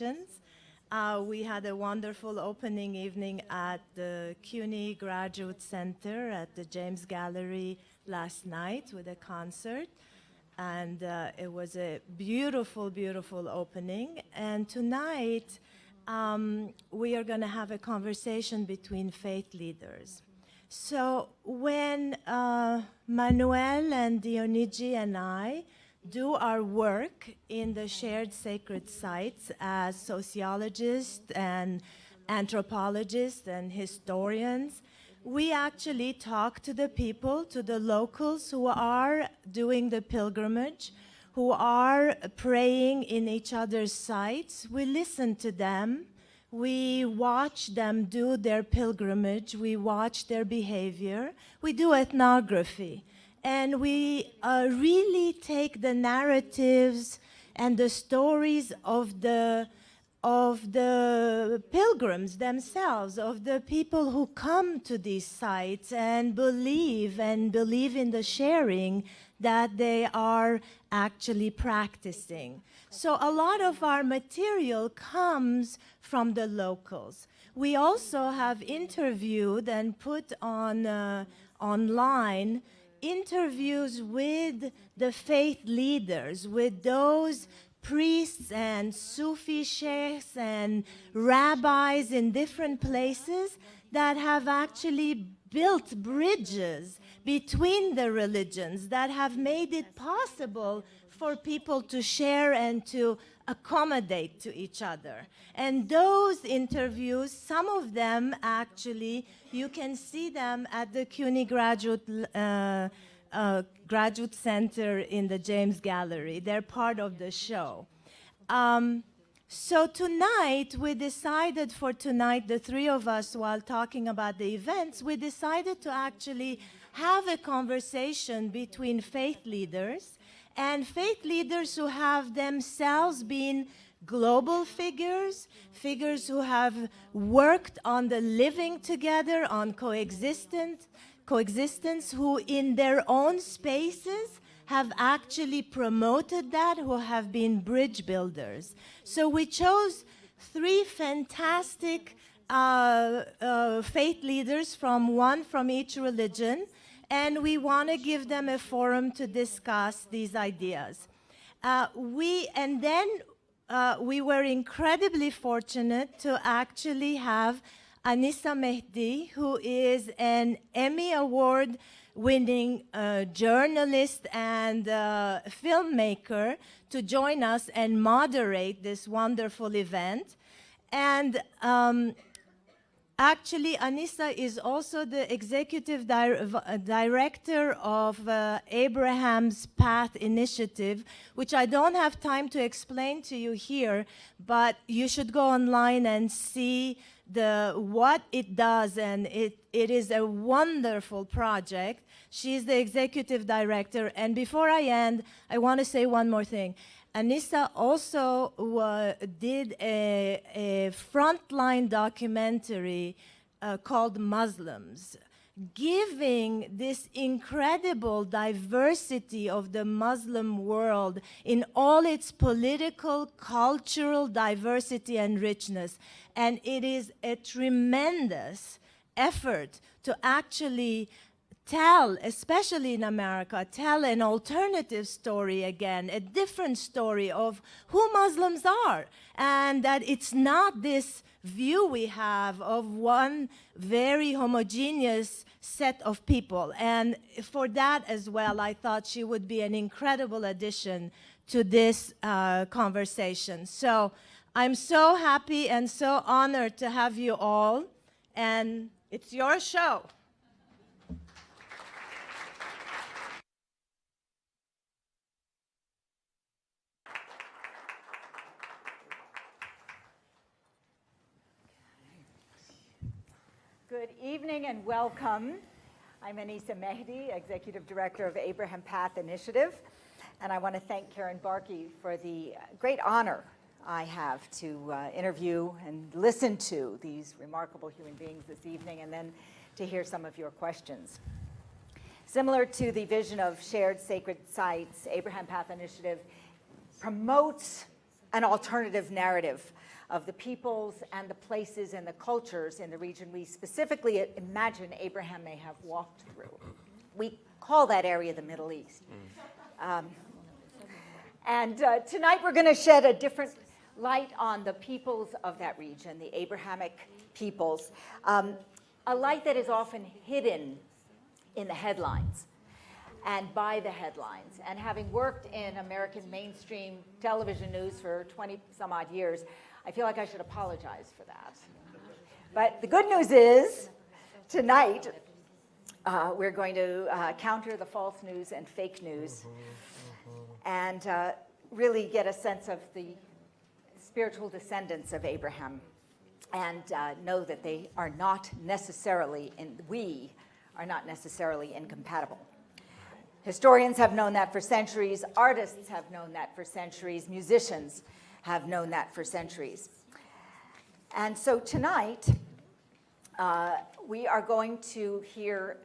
We had a wonderful opening evening at the CUNY Graduate Center at the James Gallery last night with a concert. And it was a beautiful, beautiful opening. And tonight, we are going to have a conversation between faith leaders. So when Manuel and Dionigi and I do our work in the shared sacred sites as sociologists and anthropologists and historians, we actually talk to the people, to the locals who are doing the pilgrimage, who are praying in each other's sites. We listen to them. We watch them do their pilgrimage. We watch their behavior. We do ethnography. And we really take the narratives and the stories of the pilgrims themselves, of the people who come to these sites and believe in the sharing that they are actually practicing. So a lot of our material comes from the locals. We also have interviewed and put on online interviews with the faith leaders, with those priests and Sufi sheikhs and rabbis in different places that have actually built bridges between the religions, that have made it possible for people to share and to accommodate to each other. And those interviews, some of them actually, you can see them at the CUNY Graduate Center in the James Gallery. They're part of the show. So tonight, we decided for tonight, the three of us, while talking about the events, we decided to actually have a conversation between faith leaders and faith leaders who have themselves been global figures, figures who have worked on the living together, on coexistence, who in their own spaces have actually promoted that, who have been bridge builders. So we chose three fantastic faith leaders one from each religion, and we want to give them a forum to discuss these ideas. We were incredibly fortunate to actually have Anissa Mehdi, who is an Emmy Award-winning journalist and filmmaker, to join us and moderate this wonderful event. And actually, Anissa is also the executive director of Abraham's Path Initiative, which I don't have time to explain to you here, but you should go online and see what it does, and it is a wonderful project. She's the executive director. And before I end, I want to say one more thing. Anissa also did a frontline documentary called Muslims, giving this incredible diversity of the Muslim world in all its political, cultural diversity and richness. And it is a tremendous effort to actually tell, especially in America, tell an alternative story again, a different story of who Muslims are, and that it's not this view we have of one very homogeneous set of people. And for that as well, I thought she would be an incredible addition to this conversation. So I'm so happy and so honored to have you all, and it's your show. Good evening and welcome. I'm Anissa Mehdi, Executive Director of Abraham Path Initiative, and I want to thank Karen Barkey for the great honor I have to interview and listen to these remarkable human beings this evening, and then to hear some of your questions. Similar to the vision of shared sacred sites, Abraham Path Initiative promotes an alternative narrative of the peoples and the places and the cultures in the region we specifically imagine Abraham may have walked through. We call that area the Middle East. Tonight we're going to shed a different light on the peoples of that region, the Abrahamic peoples, a light that is often hidden in the headlines and by the headlines. And having worked in American mainstream television news for 20 some odd years, I feel like I should apologize for that. But the good news is, tonight, we're going to counter the false news and fake news and really get a sense of the spiritual descendants of Abraham and know that they are not necessarily, we are not necessarily incompatible. Historians have known that for centuries, artists have known that for centuries, musicians have known that for centuries. And so tonight, we are going to hear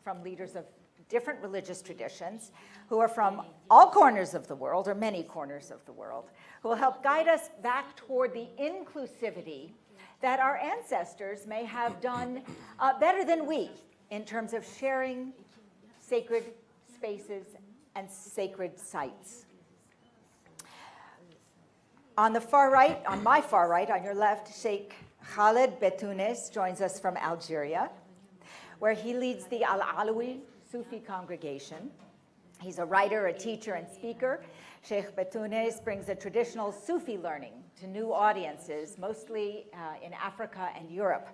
from leaders of different religious traditions who are from all corners of the world, or many corners of the world, who will help guide us back toward the inclusivity that our ancestors may have done better than we in terms of sharing sacred spaces and sacred sites. On the far right, on my far right, on your left, Cheikh Khaled Bentounes joins us from Algeria, where he leads the Al-Alawi Sufi congregation. He's a writer, a teacher, and speaker. Cheikh Bentounes brings a traditional Sufi learning to new audiences, mostly in Africa and Europe.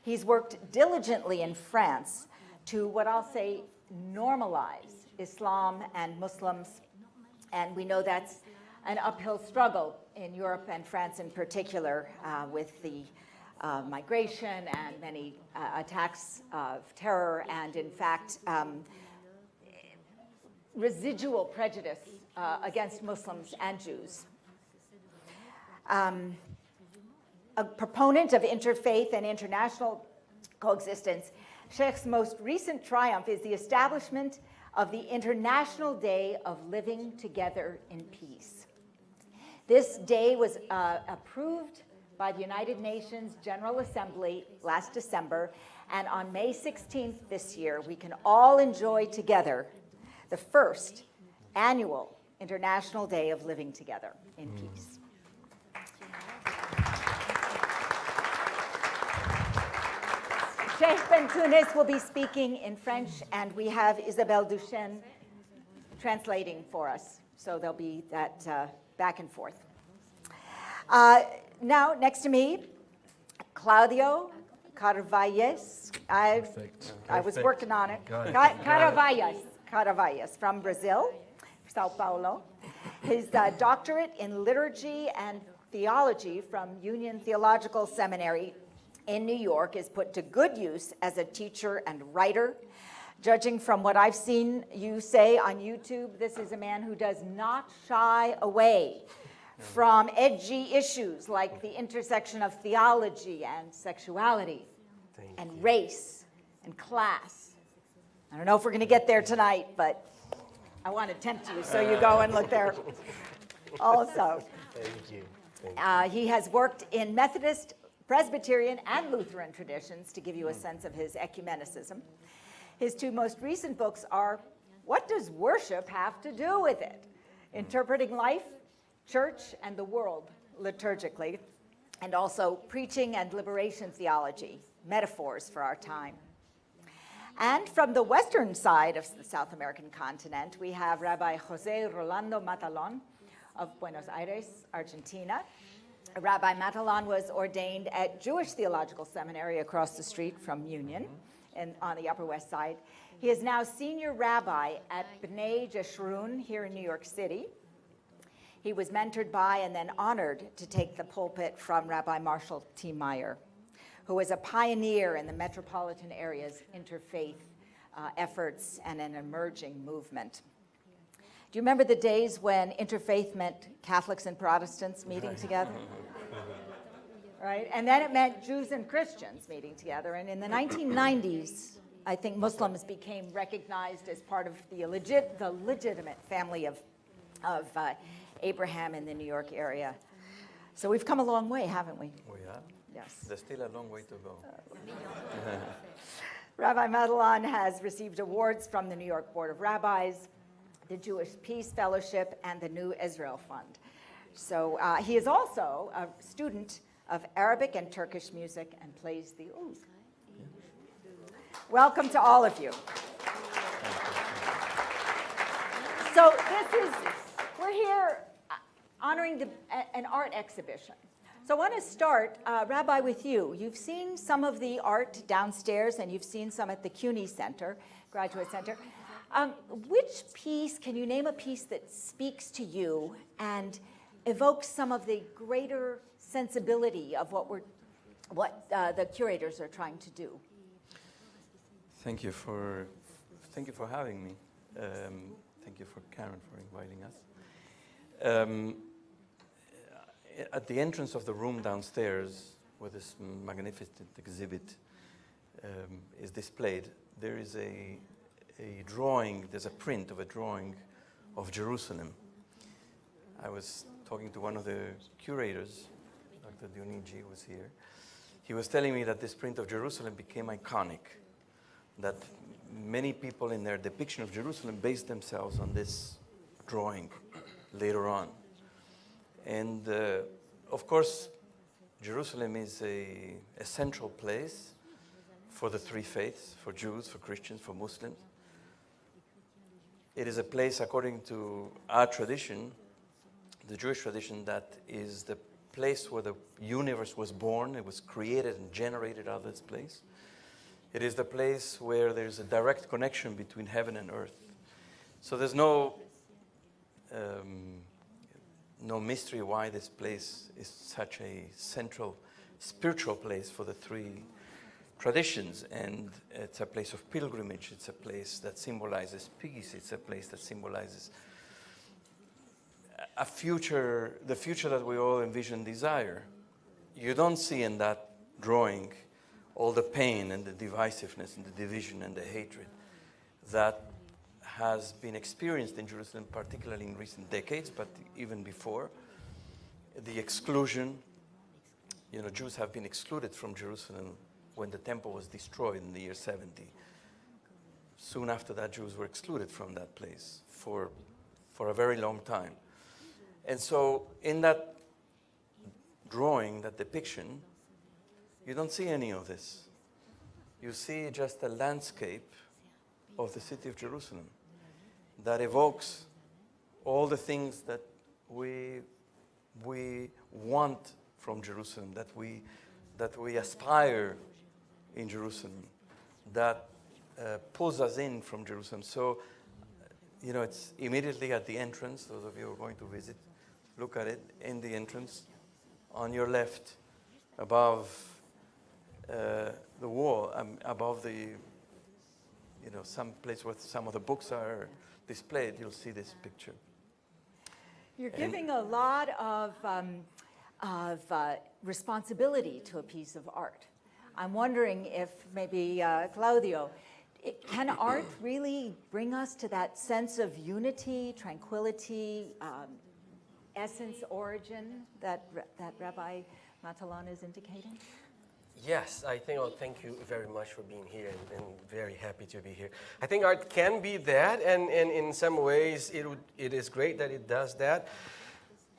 He's worked diligently in France to, what I'll say, normalize Islam and Muslims, and we know that's an uphill struggle in Europe and France in particular with the migration and many attacks of terror and, in fact, residual prejudice against Muslims and Jews. A proponent of interfaith and international coexistence, Cheikh's most recent triumph is the establishment of the International Day of Living Together in Peace. This day was approved by the United Nations General Assembly last December, and on May 16th this year, we can all enjoy together the first annual International Day of Living Together in Peace. Cheikh Bentounes will be speaking in French, and we have Isabelle Duchesne translating for us. So there'll be that back and forth. Now, next to me, Cláudio Carvalhaes. I was working on it. Carvalhaes from Brazil, Sao Paulo. His doctorate in liturgy and theology from Union Theological Seminary in New York is put to good use as a teacher and writer. Judging from what I've seen you say on YouTube, this is a man who does not shy away from edgy issues like the intersection of theology and sexuality and race and class. I don't know if we're going to get there tonight, but I want to tempt you, so you go and look there also. Thank you. He has worked in Methodist, Presbyterian, and Lutheran traditions to give you a sense of his ecumenicism. His two most recent books are What Does Worship Have to Do with It? Interpreting Life, Church, and the World Liturgically, and also Preaching and Liberation Theology, Metaphors for Our Time. And from the western side of the South American continent, we have Rabbi José Rolando Matalon of Buenos Aires, Argentina. Rabbi Matalon was ordained at Jewish Theological Seminary across the street from Union on the Upper West Side. He is now senior rabbi at B'nai Jeshurun here in New York City. He was mentored by and then honored to take the pulpit from Rabbi Marshall T. Meyer, who was a pioneer in the metropolitan area's interfaith efforts and an emerging movement. Do you remember the days when interfaith meant Catholics and Protestants meeting together? Right? And then it meant Jews and Christians meeting together. And in the 1990s, I think Muslims became recognized as part of the legitimate family of Abraham in the New York area. So we've come a long way, haven't we? We have. Yes. There's still a long way to go. Rabbi Matalon has received awards from the New York Board of Rabbis, the Jewish Peace Fellowship, and the New Israel Fund. So he is also a student of Arabic and Turkish music and plays the oud. Welcome to all of you. So we're here honoring an art exhibition. So I want to start, Rabbi, with you. You've seen some of the art downstairs, and you've seen some at the CUNY Center, Graduate Center. Which piece, can you name a piece that speaks to you and evokes some of the greater sensibility of what the curators are trying to do? Thank you for having me. Thank you for Karen for inviting us. At the entrance of the room downstairs, where this magnificent exhibit is displayed, there is a drawing. There's a print of a drawing of Jerusalem. I was talking to one of the curators, Dr. Dionigi was here. He was telling me that this print of Jerusalem became iconic, that many people in their depiction of Jerusalem based themselves on this drawing later on. And of course, Jerusalem is a central place for the three faiths, for Jews, for Christians, for Muslims. It is a place, according to our tradition, the Jewish tradition, that is the place where the universe was born. It was created and generated out of this place. It is the place where there's a direct connection between heaven and earth. So there's no mystery why this place is such a central spiritual place for the three traditions. And it's a place of pilgrimage. It's a place that symbolizes peace. It's a place that symbolizes the future that we all envision, desire. You don't see in that drawing all the pain and the divisiveness and the division and the hatred that has been experienced in Jerusalem, particularly in recent decades, but even before. The exclusion, Jews have been excluded from Jerusalem when the temple was destroyed in the year 70. Soon after that, Jews were excluded from that place for a very long time. And so in that drawing, that depiction, you don't see any of this. You see just a landscape of the city of Jerusalem that evokes all the things that we want from Jerusalem, that we aspire in Jerusalem, that pulls us in from Jerusalem. So, it's immediately at the entrance. Those of you who are going to visit, look at it in the entrance. On your left, above the wall, above the, some place where some of the books are displayed, you'll see this picture. You're giving a lot of responsibility to a piece of art. I'm wondering if maybe, Cláudio, can art really bring us to that sense of unity, tranquility, essence, origin that Rabbi Matalon is indicating? Yes, I think, thank you very much for being here and very happy to be here. I think art can be that, and in some ways it is great that it does that.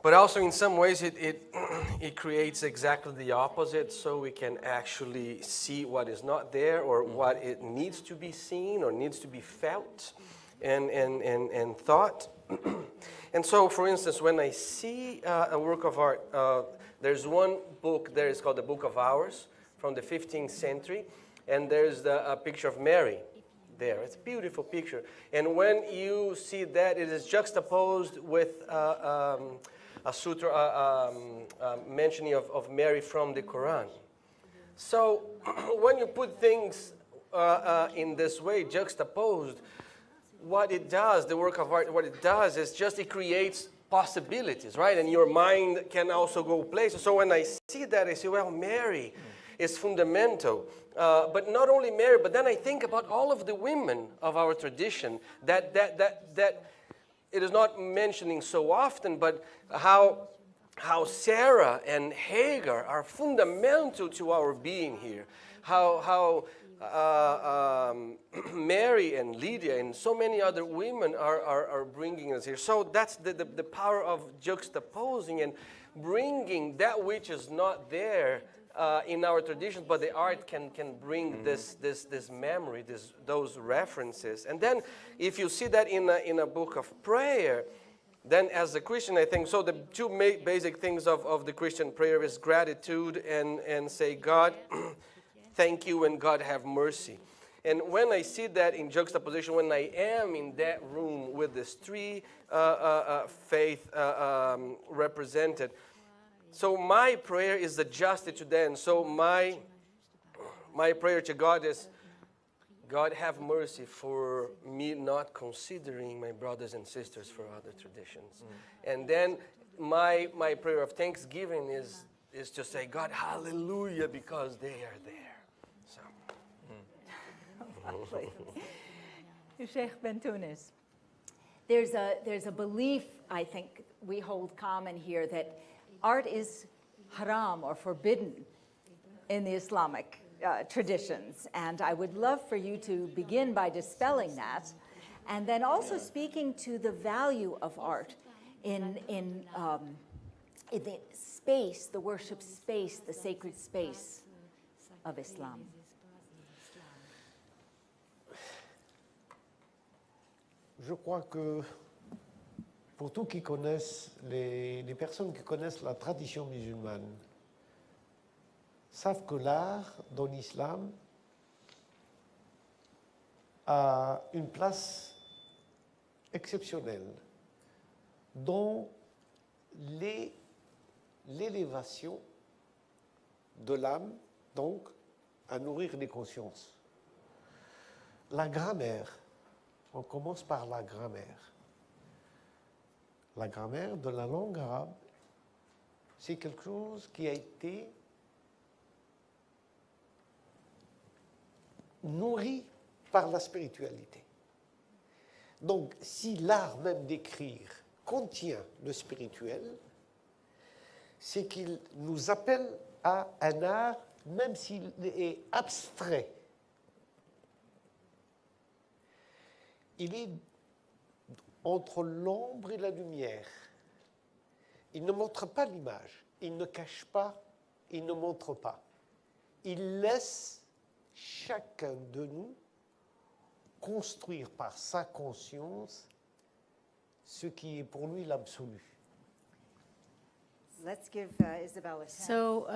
But also in some ways it creates exactly the opposite, so we can actually see what is not there or what it needs to be seen or needs to be felt and thought. And so, for instance, when I see a work of art, there's one book there, it's called the Book of Hours, from the 15th century, and there's a picture of Mary there. It's a beautiful picture. And when you see that, it is juxtaposed with a sutra, mentioning of Mary from the Quran. So when you put things in this way, juxtaposed, what it does, the work of art, what it does is just it creates possibilities, right? And your mind can also go places. So when I see that, I say, well, Mary is fundamental. But not only Mary, but then I think about all of the women of our tradition that it is not mentioning so often, but how Sarah and Hagar are fundamental to our being here. How Mary and Lydia and so many other women are bringing us here. So that's the power of juxtaposing and bringing that which is not there in our traditions, but the art can bring this memory, those references. And then if you see that in a book of prayer, then as a Christian, I think, so the two basic things of the Christian prayer is gratitude and say, God, thank you, and God have mercy. And when I see that in juxtaposition, when I am in that room with these three faith represented, so my prayer is adjusted to that. And so my prayer to God is, God have mercy for me not considering my brothers and sisters for other traditions. And then my prayer of thanksgiving is to say, God, hallelujah, because they are there. So. Lovely. Cheikh Bentounes, there's a belief, I think, we hold common here that art is haram or forbidden in the Islamic traditions. And I would love for you to begin by dispelling that, and then also speaking to the value of art in the space, the worship space, the sacred space of Islam. Je crois que pour tous qui connaissent, les personnes qui connaissent la tradition musulmane, savent que l'art dans l'islam a une place exceptionnelle dans l'élévation de l'âme, donc à nourrir les consciences. La grammaire, on commence par la grammaire. La grammaire de la langue arabe, c'est quelque chose qui a été nourri par la spiritualité. Donc, si l'art même d'écrire contient le spirituel, c'est qu'il nous appelle à un art, même s'il est abstrait. Il est entre l'ombre et la lumière. Il ne montre pas l'image, il ne cache pas, il ne montre pas. Il laisse chacun de nous construire par sa conscience ce qui est pour lui l'absolu. Let's give Isabella a chance. So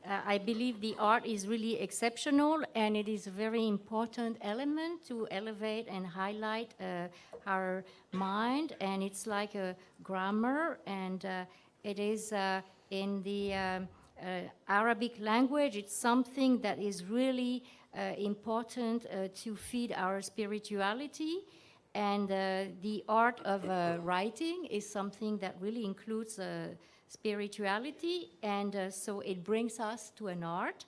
I believe the art is really exceptional, and it is a very important element to elevate and highlight our mind. And it's like a grammar, and it is in the Arabic language. It's something that is really important to feed our spirituality. And the art of writing is something that really includes spirituality, and so it brings us to an art,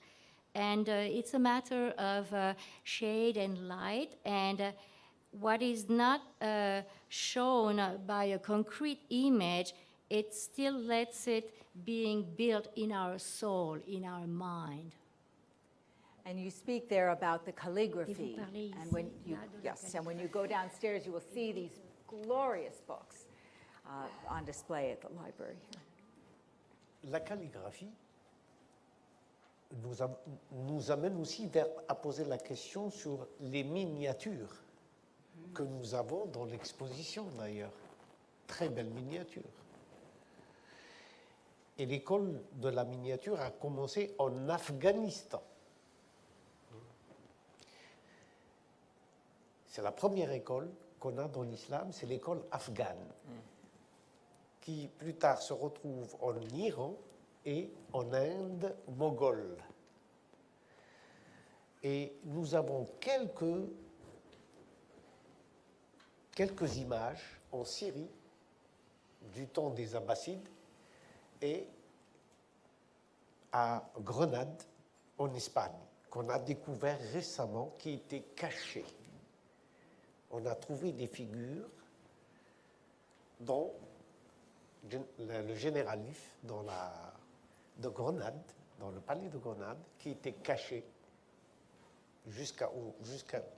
and it's a matter of shade and light, and what is not shown by a concrete image, it still lets it being built in our soul, in our mind. And you speak there about the calligraphy, and when you and when you go downstairs, you will see these glorious books on display at the library here. La calligraphie nous amène aussi à poser la question sur les miniatures que nous avons dans l'exposition d'ailleurs. Très belles miniatures. Et l'école de la miniature a commencé en Afghanistan. C'est la première école qu'on a dans l'islam, c'est l'école afghane, qui plus tard se retrouve en Iran et en Inde moghole. Et nous avons quelques images en Syrie du temps des Abbassides et à Grenade en Espagne, qu'on a découvert récemment, qui étaient cachées. On a trouvé des figures dans le généralif de Grenade, dans le palais de Grenade, qui était caché jusqu'à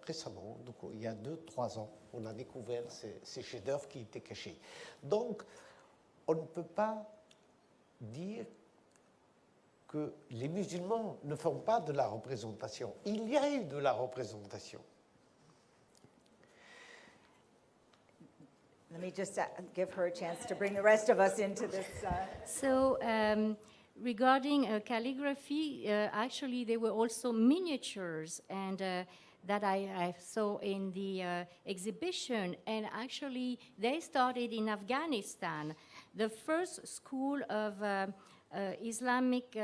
récemment, donc il y a 2-3 ans, on a découvert ces chefs-d'œuvre qui étaient cachés. Donc, on ne peut pas dire que les musulmans ne font pas de la représentation. Il y a eu de la représentation. Let me just give her a chance to bring the rest of us into this. So, regarding calligraphy, actually there were also miniatures and that I saw in the exhibition, and actually they started in Afghanistan. The first school of Islamic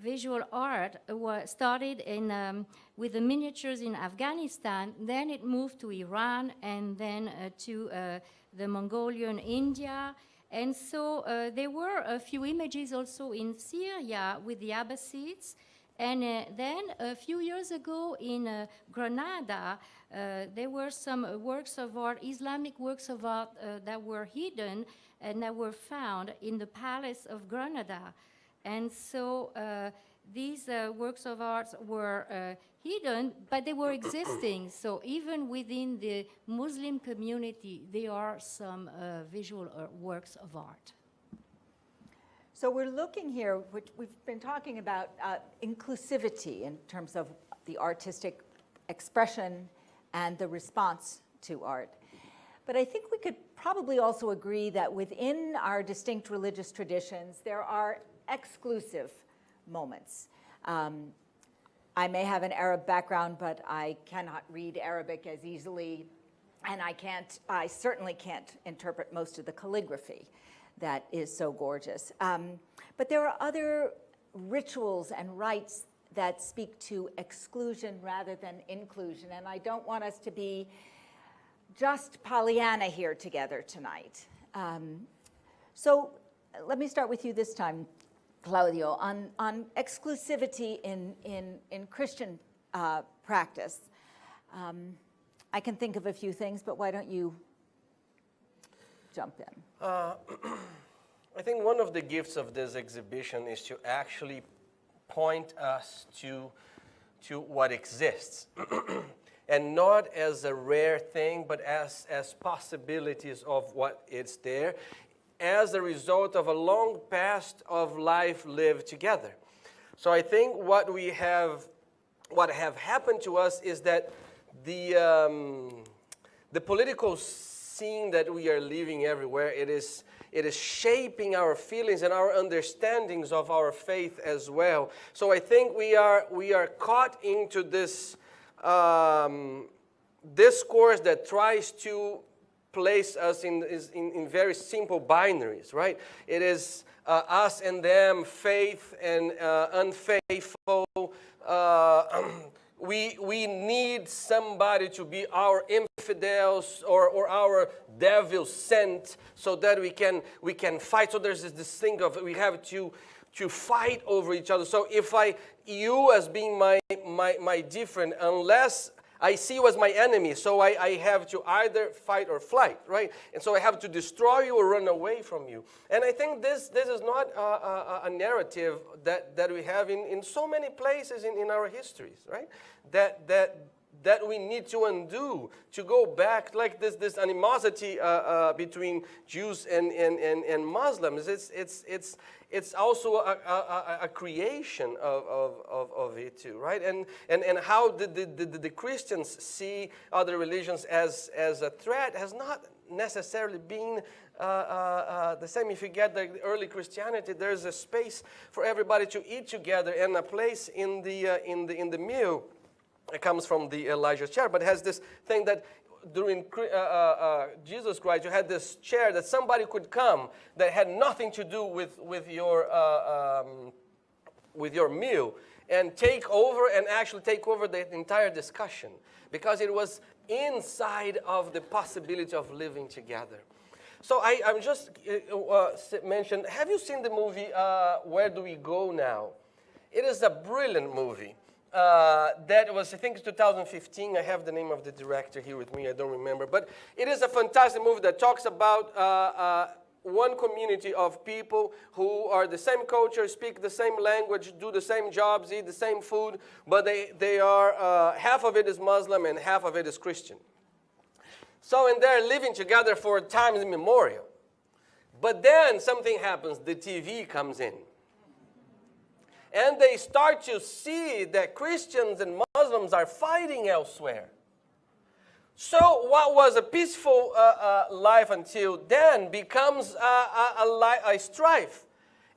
visual art started with the miniatures in Afghanistan, then it moved to Iran, and then to the Mongolian India. And so there were a few images also in Syria with the Abbasids. And then a few years ago in Granada, there were some works of art, Islamic works of art that were hidden and that were found in the Palace of Granada. And so these works of art were hidden, but they were existing. So even within the Muslim community, there are some visual works of art. So we're looking here, which we've been talking about inclusivity in terms of the artistic expression and the response to art. But I think we could probably also agree that within our distinct religious traditions, there are exclusive moments. I may have an Arab background, but I cannot read Arabic as easily, and I certainly can't interpret most of the calligraphy that is so gorgeous. But there are other rituals and rites that speak to exclusion rather than inclusion, and I don't want us to be just Pollyanna here together tonight. So let me start with you this time, Cláudio, on exclusivity in Christian practice. I can think of a few things, but why don't you jump in? I think one of the gifts of this exhibition is to actually point us to what exists. And not as a rare thing, but as possibilities of what is there, as a result of a long past of life lived together. So I think what have happened to us is that the political scene that we are living everywhere, it is shaping our feelings and our understandings of our faith as well. So I think we are caught into this discourse that tries to place us in very simple binaries, right? It is us and them, faith and unfaithful. We need somebody to be our infidels or our devil sent, so that we can fight. So there's this thing of we have to fight over each other. So if you as being my different, unless I see you as my enemy, so I have to either fight or flight, right? And so I have to destroy you or run away from you. And I think this is not a narrative that we have in so many places in our histories, right? That we need to undo, to go back, like this animosity between Jews and Muslims. It's also a creation of it too, right? And how the Christians see other religions as a threat has not necessarily been the same. If you get the early Christianity, there's a space for everybody to eat together, and a place in the meal. It comes from the Elijah chair, but it has this thing that during Jesus Christ, you had this chair that somebody could come that had nothing to do with your meal, and take over the entire discussion, because it was inside of the possibility of living together. So I'm just mentioned. Have you seen the movie Where Do We Go Now? It is a brilliant movie. that was, I think, 2015. I have the name of the director here with me. I don't remember. But it is a fantastic movie that talks about one community of people who are the same culture, speak the same language, do the same jobs, eat the same food, but they are, half of it is Muslim and half of it is Christian. So, and they're living together for time immemorial. But then something happens, the TV comes in. And they start to see that Christians and Muslims are fighting elsewhere. So what was a peaceful life until then becomes a strife.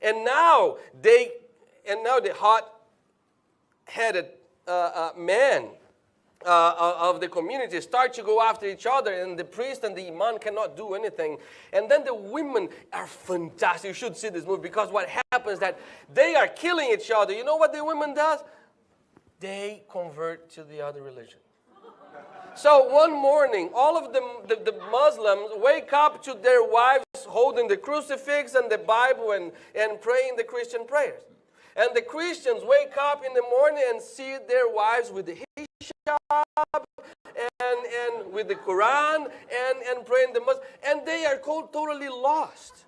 And now the hot-headed men of the community start to go after each other, and the priest and the imam cannot do anything. And then the women are fantastic. You should see this movie, because what happens is that they are killing each other. You know what the women does? They convert to the other religion. So one morning, all of the Muslims wake up to their wives holding the crucifix and the Bible and praying the Christian prayers. And the Christians wake up in the morning and see their wives with the hijab and with the Quran and praying the Muslim. And they are totally lost.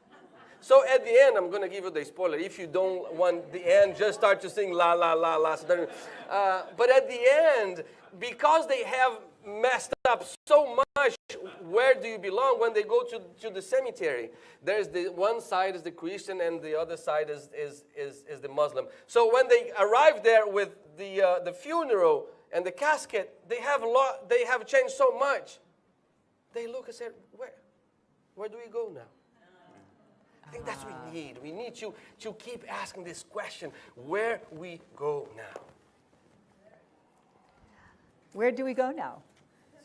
So at the end, I'm going to give you the spoiler. If you don't want the end, just start to sing la, la, la, la. But at the end, because they have messed up so much, where do you belong? When they go to the cemetery, there's the one side is the Christian and the other side is the Muslim. So when they arrive there with the funeral and the casket, they have changed so much. They look and say, where do we go now? I think that's what we need. We need to keep asking this question, where we go now. Where do we go now?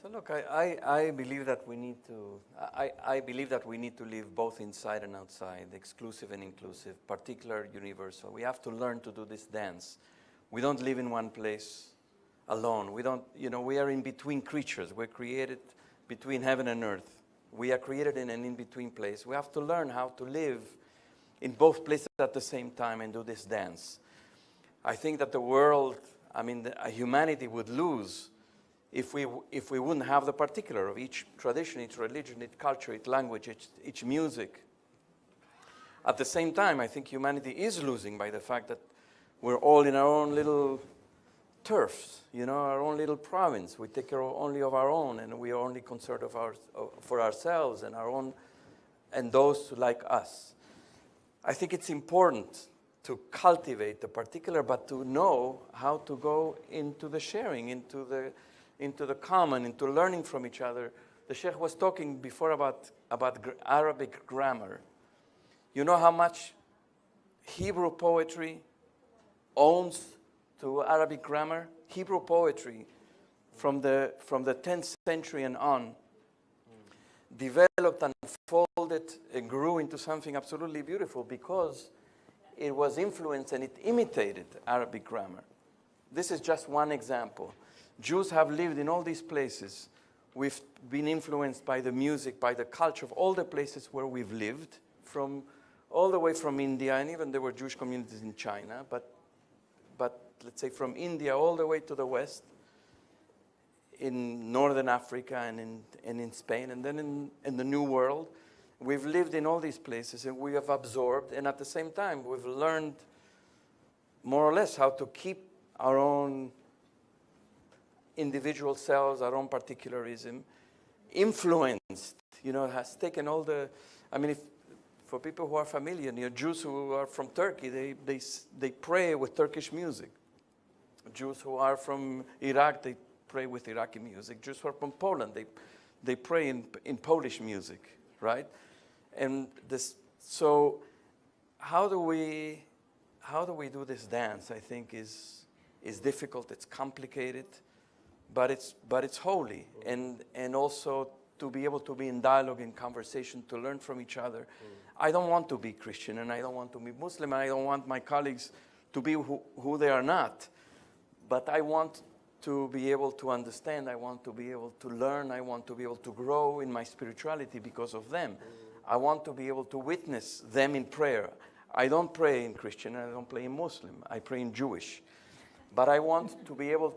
So look, I believe that we need to. I believe that we need to live both inside and outside, exclusive and inclusive, particular, universal. We have to learn to do this dance. We don't live in one place alone. We don't. We are in between creatures. We're created between heaven and earth. We are created in an in-between place. We have to learn how to live in both places at the same time and do this dance. I think that the world, humanity would lose if we wouldn't have the particular of each tradition, each religion, each culture, each language, each music. At the same time, I think humanity is losing by the fact that we're all in our own little turfs, our own little province. We take care only of our own, and we are only concerned for ourselves and our own, and those like us. I think it's important to cultivate the particular, but to know how to go into the sharing, into the common, into learning from each other. The Sheikh was talking before about Arabic grammar. You know how much Hebrew poetry owns to Arabic grammar? Hebrew poetry from the 10th century and on developed and unfolded and grew into something absolutely beautiful because it was influenced and it imitated Arabic grammar. This is just one example. Jews have lived in all these places. We've been influenced by the music, by the culture of all the places where we've lived, all the way from India, and even there were Jewish communities in China, but let's say from India all the way to the West, in Northern Africa and in Spain, and then in the New World. We've lived in all these places and we have absorbed, and at the same time we've learned more or less how to keep our own individual selves, our own particularism, influenced, has taken all the, for people who are familiar, Jews who are from Turkey, they pray with Turkish music. Jews who are from Iraq, they pray with Iraqi music. Jews who are from Poland, they pray in Polish music, right? And so how do we do this dance? I think is difficult. It's complicated, but it's holy, and also to be able to be in dialogue, in conversation, to learn from each other. I don't want to be Christian, and I don't want to be Muslim, and I don't want my colleagues to be who they are not. But I want to be able to understand. I want to be able to learn. I want to be able to grow in my spirituality because of them. I want to be able to witness them in prayer. I don't pray in Christian, and I don't pray in Muslim. I pray in Jewish. but I want to be able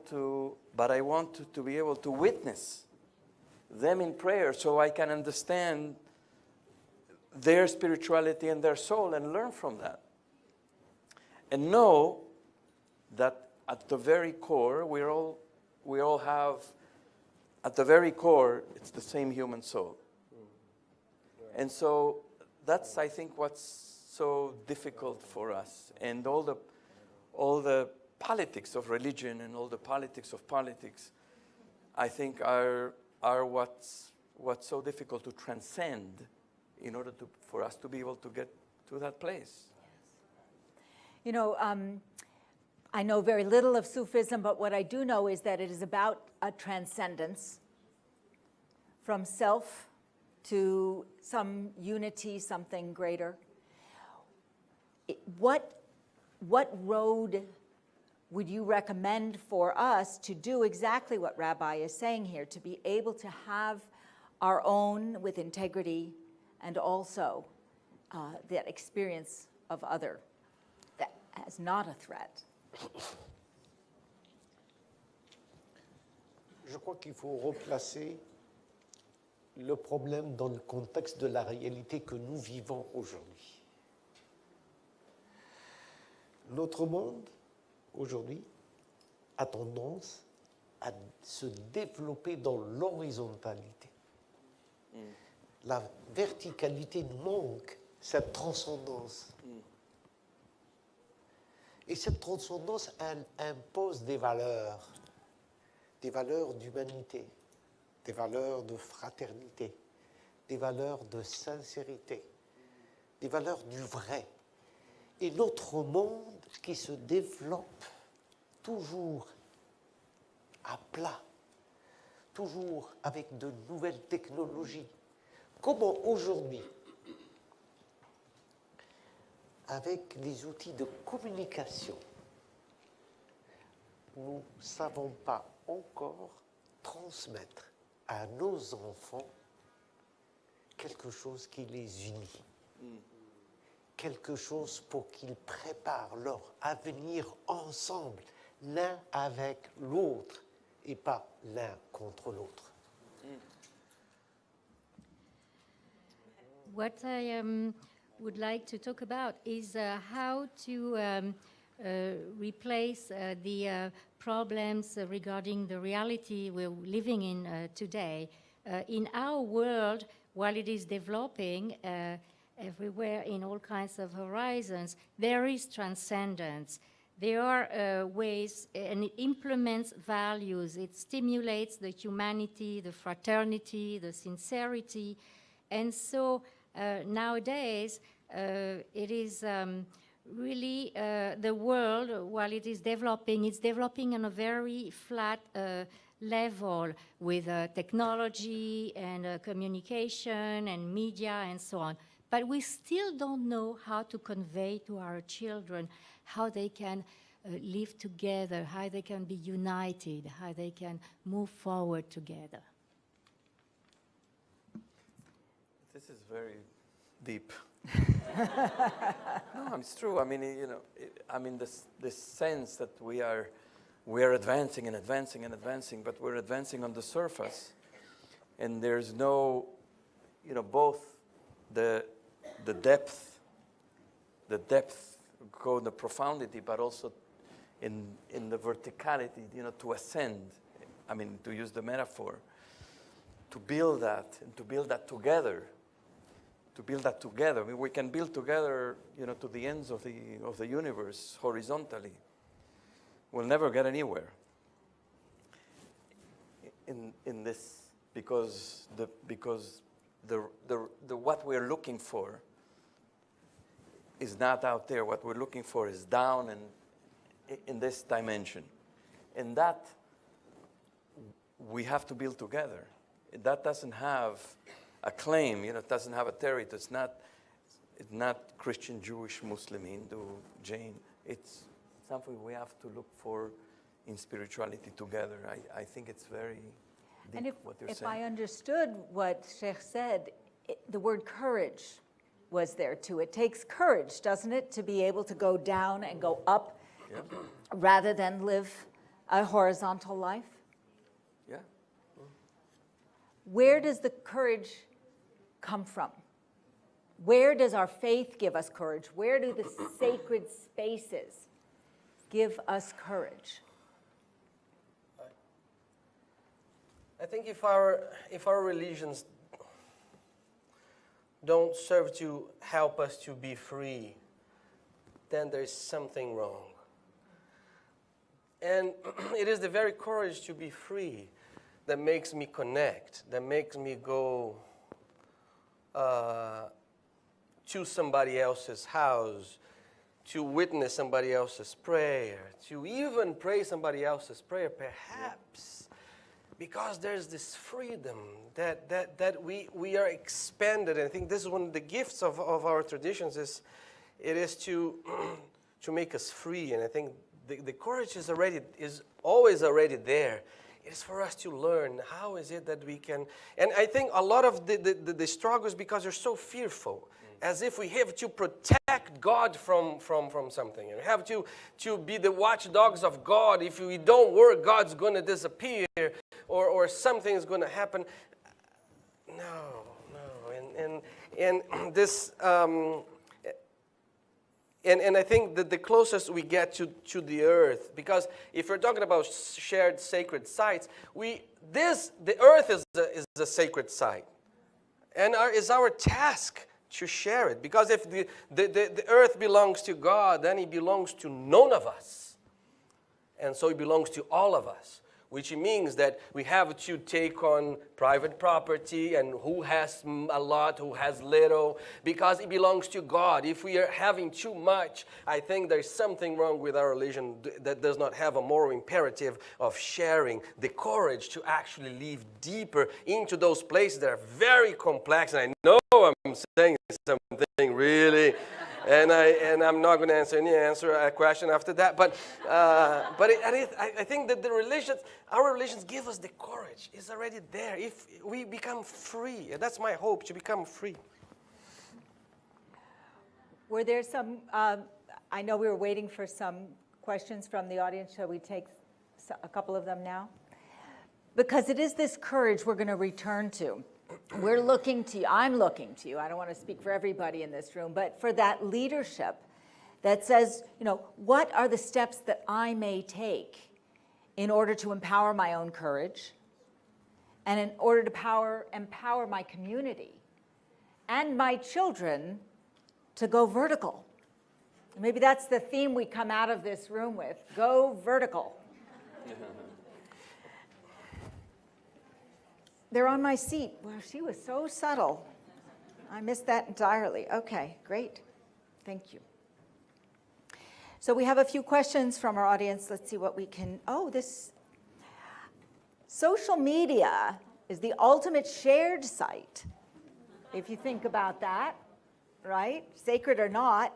to witness them in prayer so I can understand their spirituality and their soul and learn from that. And know that at the very core, we all have, at the very core, it's the same human soul. And so that's, I think, what's so difficult for us. And all the politics of religion and all the politics of politics, I think, are what's so difficult to transcend in order for us to be able to get to that place. You know, I know very little of Sufism, but what I do know is that it is about a transcendence from self to some unity, something greater. What road would you recommend for us to do exactly what Rabbi is saying here, to be able to have our own with integrity and also that experience of other that as not a threat? Je crois qu'il faut replacer le problème dans le contexte de la réalité que nous vivons aujourd'hui. Notre monde, aujourd'hui, a tendance à se développer dans l'horizontalité. La verticalité manque cette transcendance. Et cette transcendance, elle impose des valeurs d'humanité, des valeurs de fraternité, des valeurs de sincérité, des valeurs du vrai. Et notre monde qui se développe toujours à plat, toujours avec de nouvelles technologies. Comment aujourd'hui, avec les outils de communication, nous ne savons pas encore transmettre à nos enfants quelque chose qui les unit, quelque chose pour qu'ils préparent leur avenir ensemble, l'un avec l'autre et pas l'un contre l'autre. What I would like to talk about is how to replace the problems regarding the reality we're living in today. In our world, while it is developing everywhere in all kinds of horizons, there is transcendence. There are ways, and it implements values. It stimulates the humanity, the fraternity, the sincerity. And so nowadays, it is really the world, while it is developing, it's developing on a very flat level with technology and communication and media and so on. But we still don't know how to convey to our children how they can live together, how they can be united, how they can move forward together. This is very deep. No, it's true. I mean, you know, this sense that we are advancing and advancing and advancing, but we're advancing on the surface, and there's no, you know, both the depth, go the profundity, but also in the verticality, you know, to ascend. I mean, to use the metaphor, to build that and to build that together. To build that together. I mean, we can build together, you know, to the ends of the universe horizontally. We'll never get anywhere in this because the what we're looking for is not out there. What we're looking for is down and in this dimension, and that we have to build together. That doesn't have a claim, you know, it doesn't have a territory. It's not Christian, Jewish, Muslim, Hindu, Jain. It's something we have to look for in spirituality together. I think it's very deep, And what you're if saying. I understood what Cheikh said, the word courage was there too. It takes courage, doesn't it, to be able to go down and go up Yeah. rather than live a horizontal life? Yeah. Where does the courage come from? Where does our faith give us courage? Where do the sacred spaces give us courage? I think if our religions don't serve to help us to be free, then there's something wrong. And it is the very courage to be free that makes me connect, that makes me go to somebody else's house, to witness somebody else's prayer, to even pray somebody else's prayer, perhaps, because there's this freedom that we are expanded. And I think this is one of the gifts of our traditions is to make us free. And I think the courage is always already there. It's for us to learn how is it that we can, and I think a lot of the struggle is because you're so fearful, as if we have to protect God from something. We have to be the watchdogs of God. If we don't work, God's going to disappear, or something is going to happen. No, and this. And I think that the closest we get to the earth, because if we're talking about shared sacred sites, the earth is a sacred site, and it's our task to share it. Because if the earth belongs to God, then it belongs to none of us, and so it belongs to all of us. Which means that we have to take on private property, and who has a lot, who has little, because it belongs to God. If we are having too much, I think there's something wrong with our religion that does not have a moral imperative of sharing, the courage to actually live deeper into those places that are very complex. And I know I'm saying something really... And I'm not going to answer a question after that. But I think that our religions give us the courage. It's already there. If we become free, and that's my hope, to become free. Were there some, I know we were waiting for some questions from the audience. Shall we take a couple of them now? Because it is this courage we're going to return to. We're looking to you, I'm looking to you, I don't want to speak for everybody in this room, but for that leadership that says, what are the steps that I may take in order to empower my own courage and in order to empower my community and my children to go vertical. Maybe that's the theme we come out of this room with, go vertical. They're on my seat. Well, she was so subtle. I missed that entirely. Okay, great. Thank you. So we have a few questions from our audience. Let's see what we can, social media is the ultimate shared site, if you think about that, right? Sacred or not.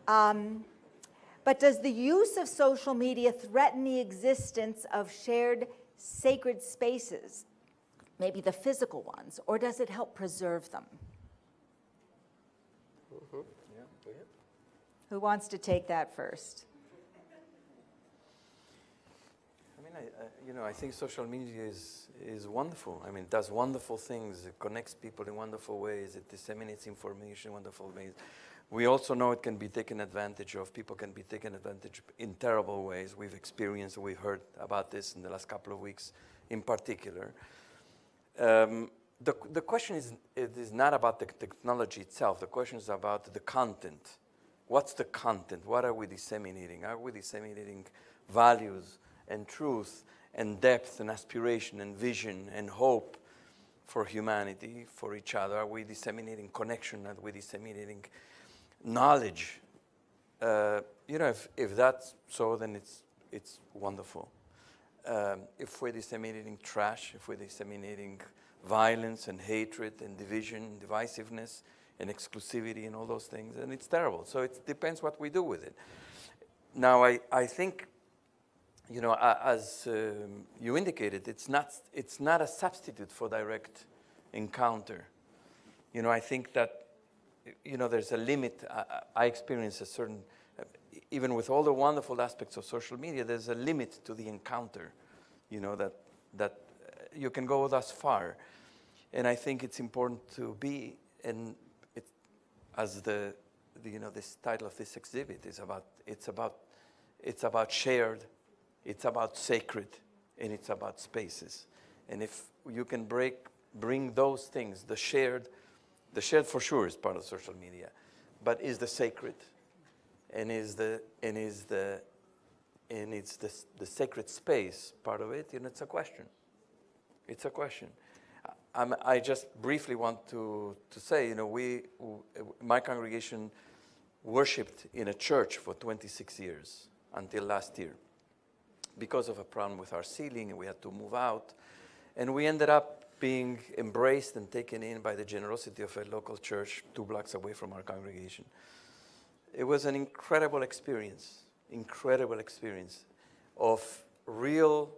But does the use of social media threaten the existence of shared sacred spaces? Maybe the physical ones, or does it help preserve them? Mm-hmm. Yeah. Who wants to take that first? I mean, I think social media is wonderful. I mean, it does wonderful things. It connects people in wonderful ways. It disseminates information in wonderful ways. We also know it can be taken advantage of. People can be taken advantage in terrible ways. We've heard about this in the last couple of weeks in particular. The question is not about the technology itself. The question is about the content. What's the content? What are we disseminating? Are we disseminating values and truth and depth and aspiration and vision and hope for humanity, for each other? Are we disseminating connection? Are we disseminating knowledge? If that's so, then it's wonderful. If we're disseminating trash, if we're disseminating violence and hatred and division and divisiveness and exclusivity and all those things, then it's terrible. So it depends what we do with it. Now, I think, as you indicated, it's not a substitute for direct encounter. I think that, there's a limit. I experience a certain, even with all the wonderful aspects of social media, there's a limit to the encounter, that you can go thus far. And I think it's important to be, and as this title of this exhibit is about, it's about shared, it's about sacred, and it's about spaces. And if you can bring those things, the shared for sure is part of social media, but is the sacred, and it's the sacred space part of it, it's a question. It's a question. I just briefly want to say, my congregation worshipped in a church for 26 years until last year because of a problem with our ceiling, and we had to move out. And we ended up being embraced and taken in by the generosity of a local church 2 blocks away from our congregation. It was an incredible experience of real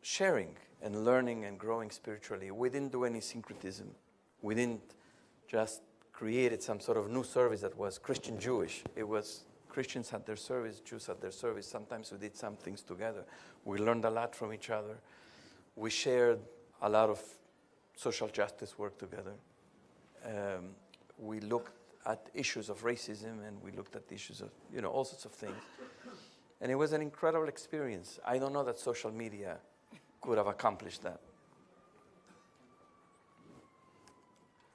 sharing and learning and growing spiritually. We didn't do any syncretism. We didn't just create some sort of new service that was Christian-Jewish. It was Christians had their service, Jews had their service. Sometimes we did some things together. We learned a lot from each other. We shared a lot of social justice work together. We looked at issues of racism, and we looked at issues of, all sorts of things. And it was an incredible experience. I don't know that social media could have accomplished that.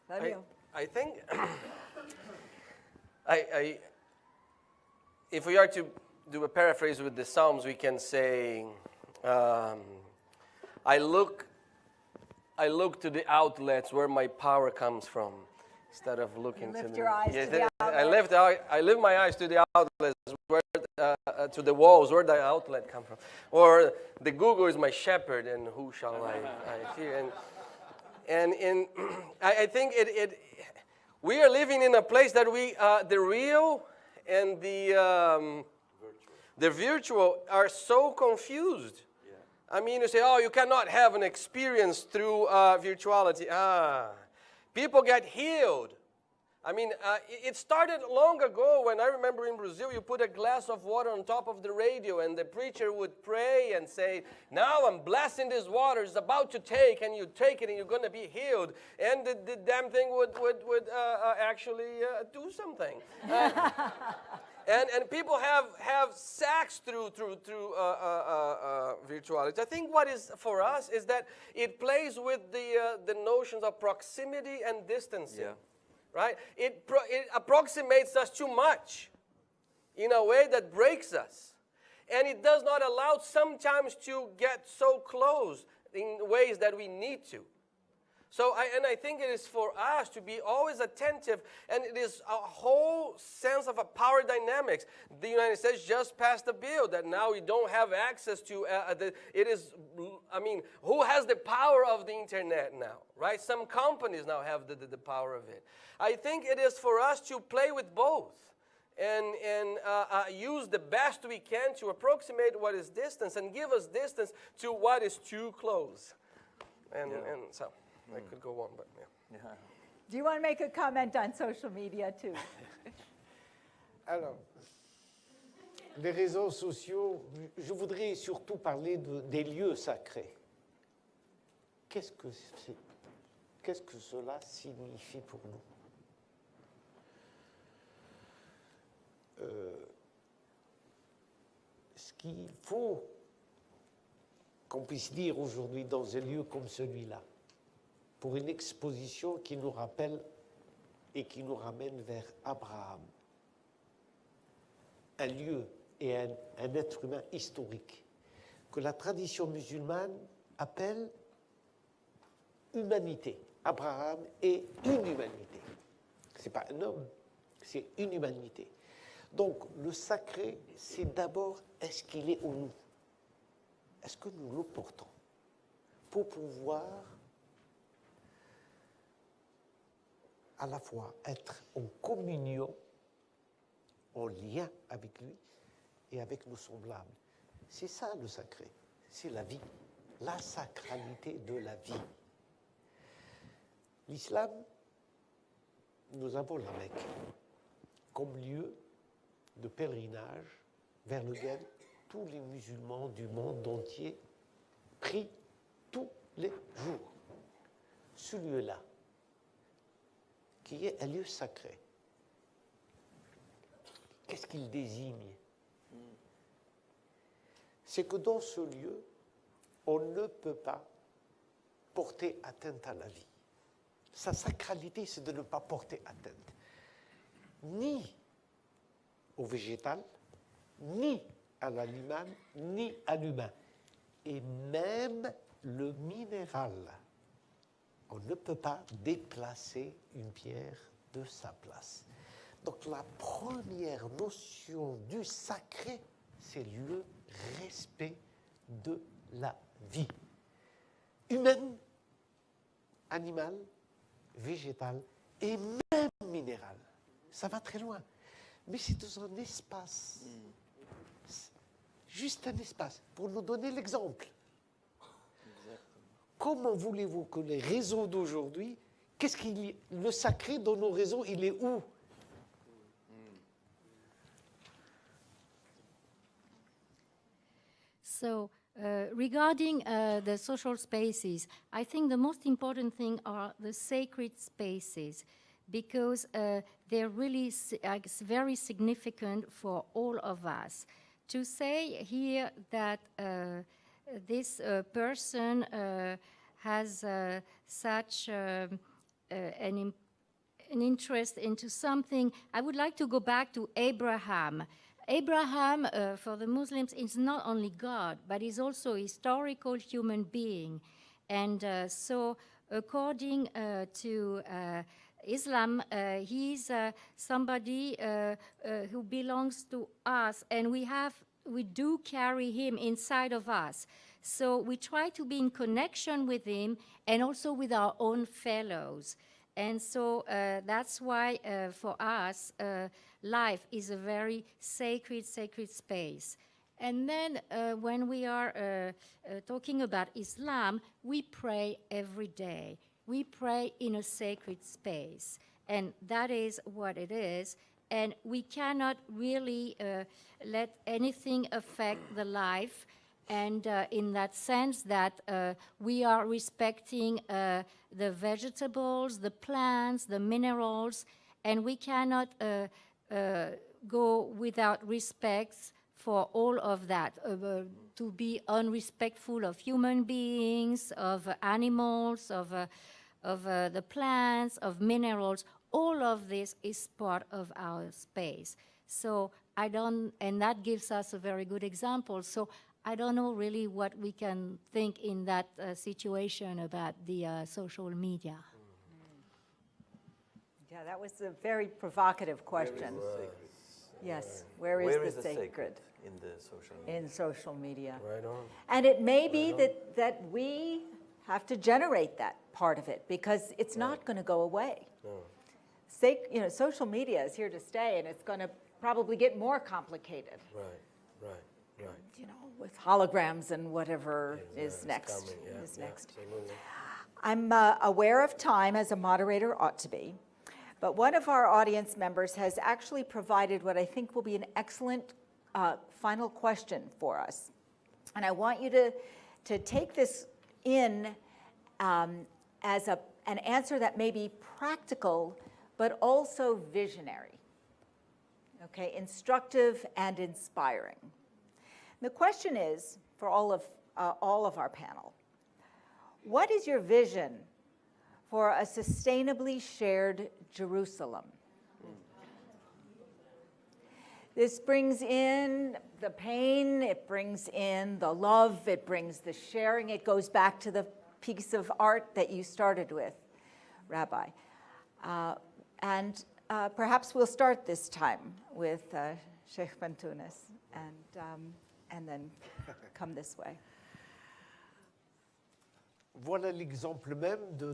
I think if we are to do a paraphrase with the Psalms, we can say, I look to the outlets where my power comes from, instead of looking to your eyes to the I lift my eyes to the outlets, where to the walls, where the outlet comes from. Or the Google is my shepherd, and who shall I fear? And I think we are living in a place that the real and the virtual are so confused. Yeah. I mean, you say, you cannot have an experience through virtuality. People get healed. I mean, it started long ago when I remember in Brazil, you put a glass of water on top of the radio, and the preacher would pray and say, now I'm blessing this water, it's about to take, and you take it and you're going to be healed. And the damn thing would actually do something. And people have sex through virtuality. I think what is for us is that it plays with the notions of proximity and distancing. Yeah. Right? It approximates us too much in a way that breaks us. And it does not allow sometimes to get so close in ways that we need to. So I think it is for us to be always attentive, and it is a whole sense of a power dynamics. The United States just passed a bill that now we don't have access to, who has the power of the internet now, right? Some companies now have the power of it. I think it is for us to play with both and use the best we can to approximate what is distance and give us distance to what is too close. And so... I could go on, but yeah. Do you want to make a comment on social media too? Alors, les réseaux sociaux, je voudrais surtout parler des lieux sacrés. Qu'est-ce que cela signifie pour nous? Ce qu'il faut qu'on puisse dire aujourd'hui dans un lieu comme celui-là, pour une exposition qui nous rappelle et qui nous ramène vers Abraham, un lieu et un être humain historique, que la tradition musulmane appelle humanité. Abraham est une humanité. Ce n'est pas un homme, c'est une humanité. Donc le sacré, c'est d'abord, est-ce qu'il est en nous? Est-ce que nous le portons? Pour pouvoir à la fois être en communion, en lien avec lui et avec nos semblables. C'est ça le sacré, c'est la vie, la sacralité de la vie. L'islam, nous avons la Mecque comme lieu de pèlerinage vers lequel tous les musulmans du monde entier prient tous les jours. Ce lieu-là, qui est un lieu sacré, qu'est-ce qu'il désigne? C'est que dans ce lieu, on ne peut pas porter atteinte à la vie. Sa sacralité, c'est de ne pas porter atteinte ni au végétal, ni à l'animal, ni à l'humain. Et même le minéral. On ne peut pas déplacer une pierre de sa place. Donc la première notion du sacré, c'est le respect de la vie. Humaine, animale, végétale et même minérale. Ça va très loin. Mais c'est dans un espace. Juste un espace. Pour nous donner l'exemple. Comment voulez-vous que les réseaux d'aujourd'hui, le sacré dans nos réseaux, il est où? So, regarding the social spaces, I think the most important thing are the sacred spaces, because they're really very significant for all of us. To say here that this person has such an interest into something, I would like to go back to Abraham. Abraham, for the Muslims, is not only God, but is also a historical human being. And so according to Islam, he's somebody who belongs to us, and we do carry him inside of us. So we try to be in connection with him and also with our own fellows. And so that's why for us, life is a very sacred space. And then when we are talking about Islam, we pray every day. We pray in a sacred space. And that is what it is. And we cannot really let anything affect the life. And in that sense that we are respecting the vegetables, the plants, the minerals, and we cannot go without respect for all of that, to be unrespectful of human beings, of animals, of the plants, of minerals. All of this is part of our space. So and that gives us a very good example. So I don't know really what we can think in that situation about the social media. Yeah, that was a very provocative question. Yes, where is the sacred? In the social media. In social media. Right on. And it may be that we have to generate that part of it, because it's not going to go away. No. Social media is here to stay, and it's going to probably get more complicated. Right. With holograms and whatever is next. Coming, yeah, next. Absolutely. I'm aware of time, as a moderator ought to be, but one of our audience members has actually provided what I think will be an excellent final question for us. And I want you to take this in as an answer that may be practical, but also visionary, okay, instructive and inspiring. The question is, for all of our panel, what is your vision for a sustainably shared Jerusalem? This brings in the pain, it brings in the love, it brings the sharing. It goes back to the piece of art that you started with, Rabbi. And perhaps we'll start this time with Cheikh Bentounes, and then come this way. Voilà l'exemple même de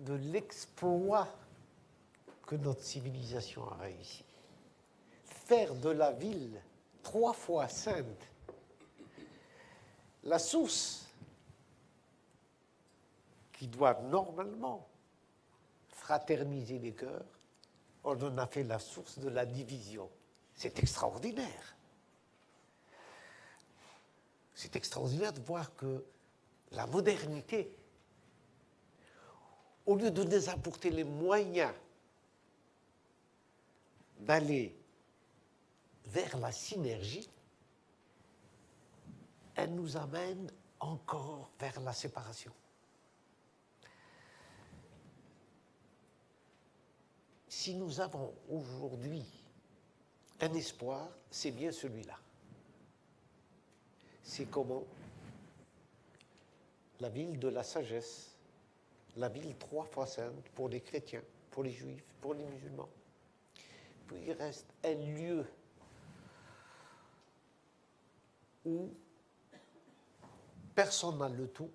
de l'exploit que notre civilisation a réussi. Faire de la ville 3 fois sainte la source qui doit normalement fraterniser les cœurs, on en a fait la source de la division. C'est extraordinaire. C'est extraordinaire de voir que la modernité, au lieu de nous apporter les moyens d'aller vers la synergie, elle nous amène encore vers la séparation. Si nous avons aujourd'hui un espoir, c'est bien celui-là. C'est comment la ville de la sagesse, la ville 3 fois sainte pour les chrétiens, pour les juifs, pour les musulmans. Puis il reste un lieu où personne n'a le tout,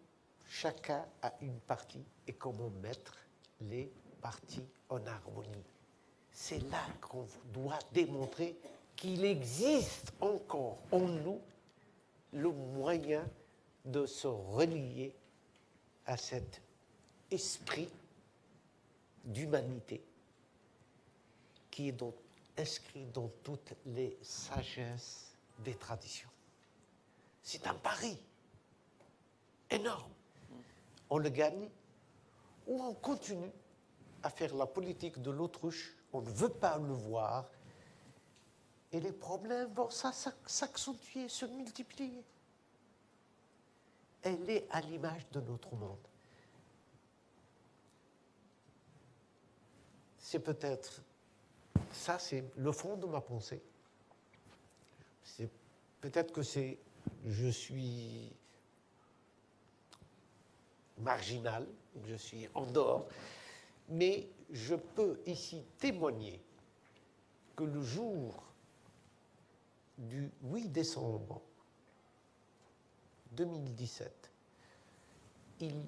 chacun a une partie et comment mettre les parties en harmonie. C'est là qu'on doit démontrer qu'il existe encore en nous le moyen de se relier à cet esprit d'humanité qui est donc inscrit dans toutes les sagesses des traditions. C'est un pari énorme. On le gagne ou on continue à faire la politique de l'autruche, on ne veut pas le voir, et les problèmes vont s'accentuer, se multiplier. Elle est à l'image de notre monde. C'est peut-être, ça c'est le fond de ma pensée. C'est peut-être que je suis marginal, je suis en dehors, mais je peux ici témoigner que le jour du 8 décembre 2017, il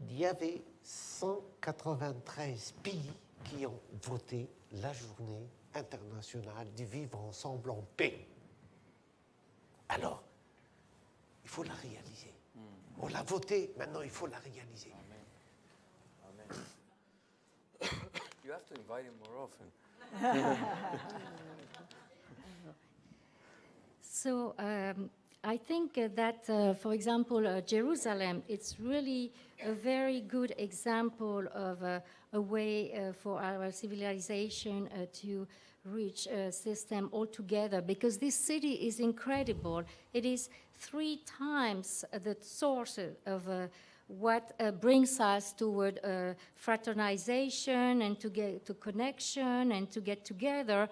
y avait 193 pays qui ont voté la journée internationale du vivre ensemble en paix. Alors, il faut la réaliser. On l'a votée, maintenant il faut la réaliser. Amen. Amen. You have to invite him more often. So I think that, for example, Jerusalem, it's really a very good example of a way for our civilization to reach a system altogether, because this city is incredible. It is 3 times the source of what brings us toward fraternization and to get to connection and to get together.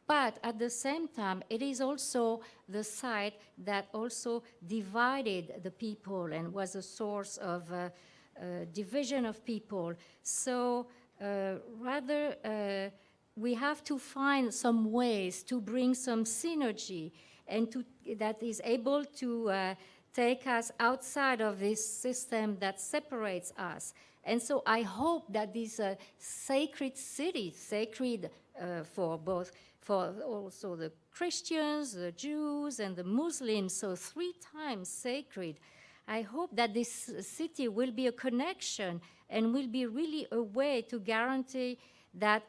But at the same time, it is also the site that also divided the people and was a source of division of people. So rather, we have to find some ways to bring some synergy and that is able to take us outside of this system that separates us. And so I hope that this sacred city, sacred for also the Christians, the Jews, and the Muslims, so 3 times sacred. I hope that this city will be a connection and will be really a way to guarantee that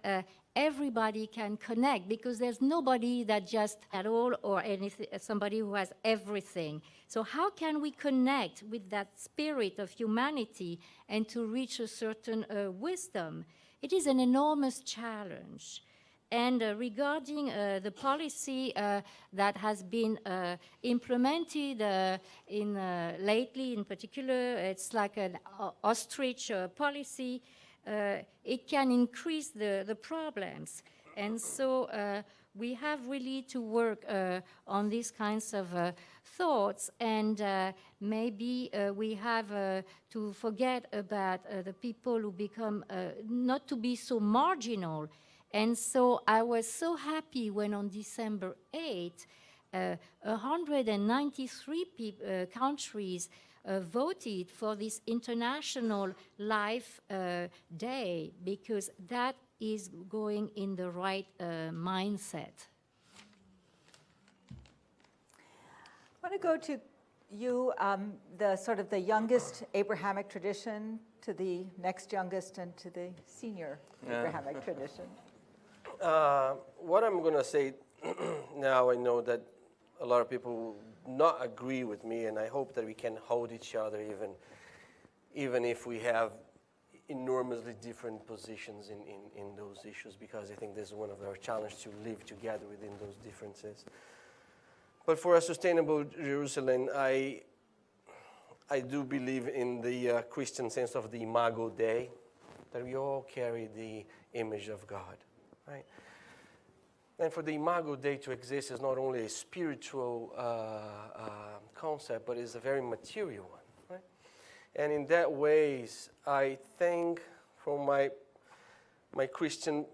everybody can connect, because there's nobody that just at all or anything, somebody who has everything. So how can we connect with that spirit of humanity and to reach a certain wisdom? It is an enormous challenge. And regarding the policy that has been implemented lately, in particular, it's like an ostrich policy. It can increase the problems. And so we have really to work on these kinds of thoughts, and maybe we have to forget about the people who become, not to be so marginal. And so I was so happy when on December 8th, 193 countries voted for this International Life Day, because that is going in the right mindset. I want to go to you, the sort of the youngest Abrahamic tradition to the next youngest and to the senior Abrahamic tradition. What I'm going to say now, I know that a lot of people will not agree with me, and I hope that we can hold each other even if we have enormously different positions in those issues, because I think this is one of our challenges, to live together within those differences. But for a sustainable Jerusalem, I do believe in the Christian sense of the Imago Dei, that we all carry the image of God, right? And for the Imago Dei to exist is not only a spiritual concept, but is a very material one, right? And in that ways, I think from my Christian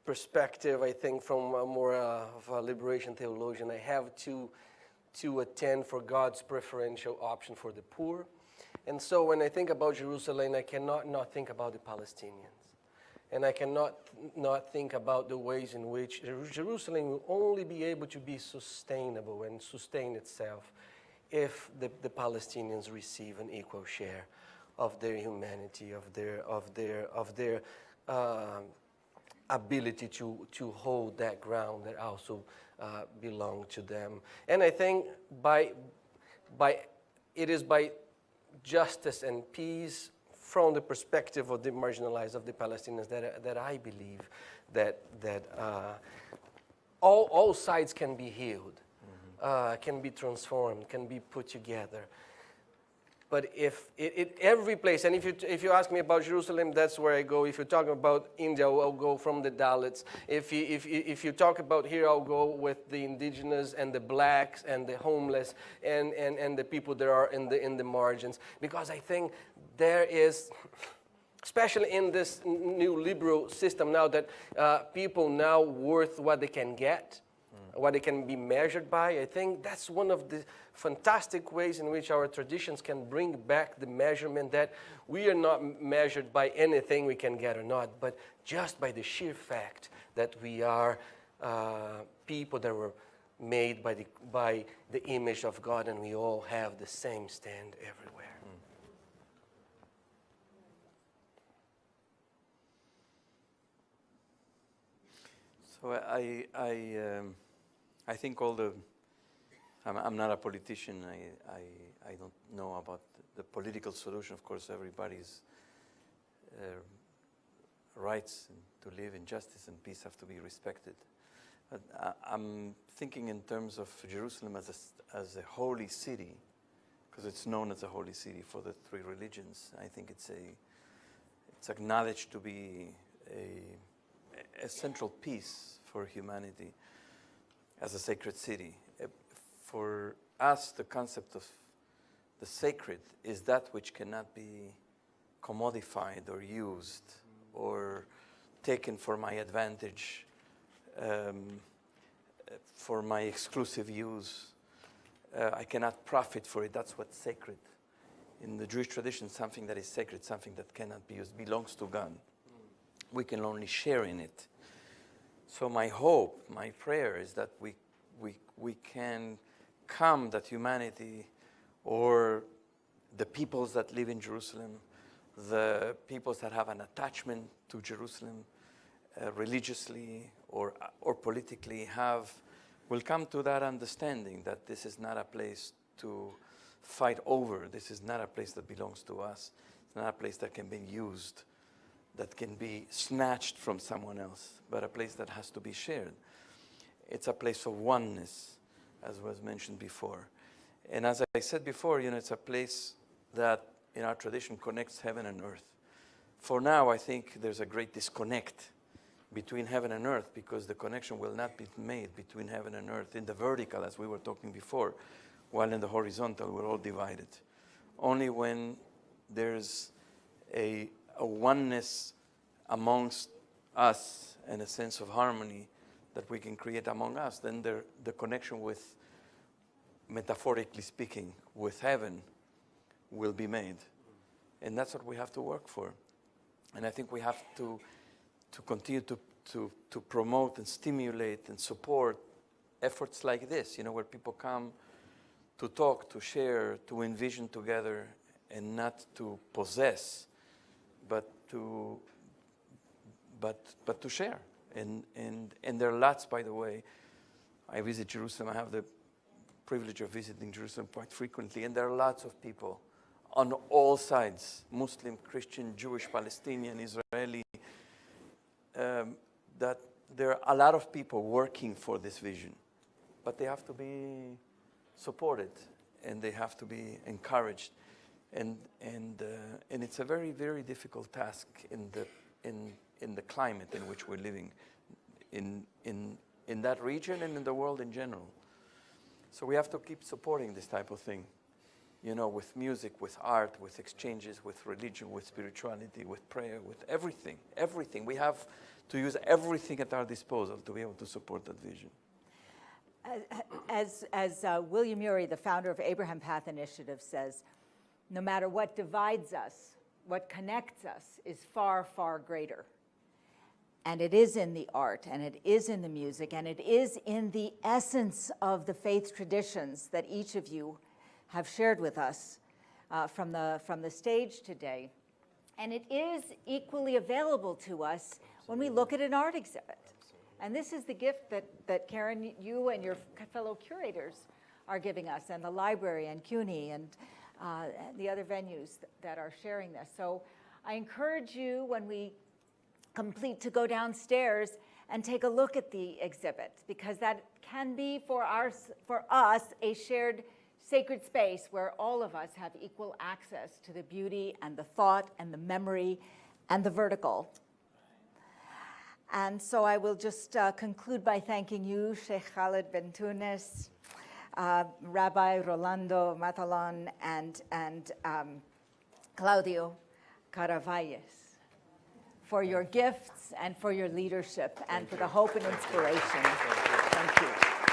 perspective, I think from a more of a liberation theologian, I have to attend for God's preferential option for the poor. And so when I think about Jerusalem, I cannot not think about the Palestinians. And I cannot not think about the ways in which Jerusalem will only be able to be sustainable and sustain itself if the Palestinians receive an equal share of their humanity, of their ability to hold that ground that also belong to them. And I think it is by justice and peace from the perspective of the marginalized, of the Palestinians, that I believe that all sides can be healed, can be transformed, can be put together. But if every place, and if you ask me about Jerusalem, that's where I go. If you're talking about India, I'll go from the Dalits. If you talk about here, I'll go with the indigenous and the blacks and the homeless and the people that are in the margins. Because I think there is, especially in this new liberal system now, that people now worth what they can get, what they can be measured by. I think that's one of the fantastic ways in which our traditions can bring back the measurement, that we are not measured by anything we can get or not, but just by the sheer fact that we are people that were made by the image of God, and we all have the same stand everywhere. So I think I'm not a politician. I don't know about the political solution. Of course, everybody's rights to live in justice and peace have to be respected. But I'm thinking in terms of Jerusalem as a holy city, because it's known as a holy city for the three religions. I think it's acknowledged to be a central piece for humanity as a sacred city. For us, the concept of the sacred is that which cannot be commodified or used or taken for my advantage, for my exclusive use. I cannot profit for it. That's what's sacred. In the Jewish tradition, something that is sacred, something that cannot be used, belongs to God. We can only share in it. So my hope, my prayer is that we can come, that humanity, or the peoples that live in Jerusalem, the peoples that have an attachment to Jerusalem, religiously or politically, will come to that understanding that this is not a place to fight over. This is not a place that belongs to us. It's not a place that can be used, that can be snatched from someone else, but a place that has to be shared. It's a place of oneness, as was mentioned before. And as I said before, it's a place that in our tradition connects heaven and earth. For now, I think there's a great disconnect between heaven and earth, because the connection will not be made between heaven and earth in the vertical, as we were talking before, while in the horizontal we're all divided. Only when there's a oneness amongst us and a sense of harmony that we can create among us, then the connection with, metaphorically speaking, with heaven will be made. And that's what we have to work for. And I think we have to continue to promote and stimulate and support efforts like this, where people come to talk, to share, to envision together, and not to possess, but to but to share. And there are lots, by the way. I visit Jerusalem. I have the privilege of visiting Jerusalem quite frequently, and there are lots of people on all sides, Muslim, Christian, Jewish, Palestinian, Israeli, that there are a lot of people working for this vision, but they have to be supported and they have to be encouraged, and it's a very, very difficult task in the climate in which we're living in that region and in the world in general. So we have to keep supporting this type of thing, you know, with music, with art, with exchanges, with religion, with spirituality, with prayer, with everything, everything. We have to use everything at our disposal to be able to support that vision. As William Ury, the founder of Abraham Path Initiative, says, no matter what divides us, what connects us is far, far greater. And it is in the art, and it is in the music, and it is in the essence of the faith traditions that each of you have shared with us from the stage today. And it is equally available to us when we look at an art exhibit. And this is the gift that Karen, you and your fellow curators are giving us, and the library and CUNY and the other venues that are sharing this. So I encourage you, when we complete, to go downstairs and take a look at the exhibit, because that can be for us a shared sacred space where all of us have equal access to the beauty and the thought and the memory and the vertical. And so I will just conclude by thanking you, Cheikh Khaled Bentounes, Rabbi Rolando Matalon, and Cláudio Carvalhaes, for your gifts and for your leadership and for the hope and inspiration. Thank you.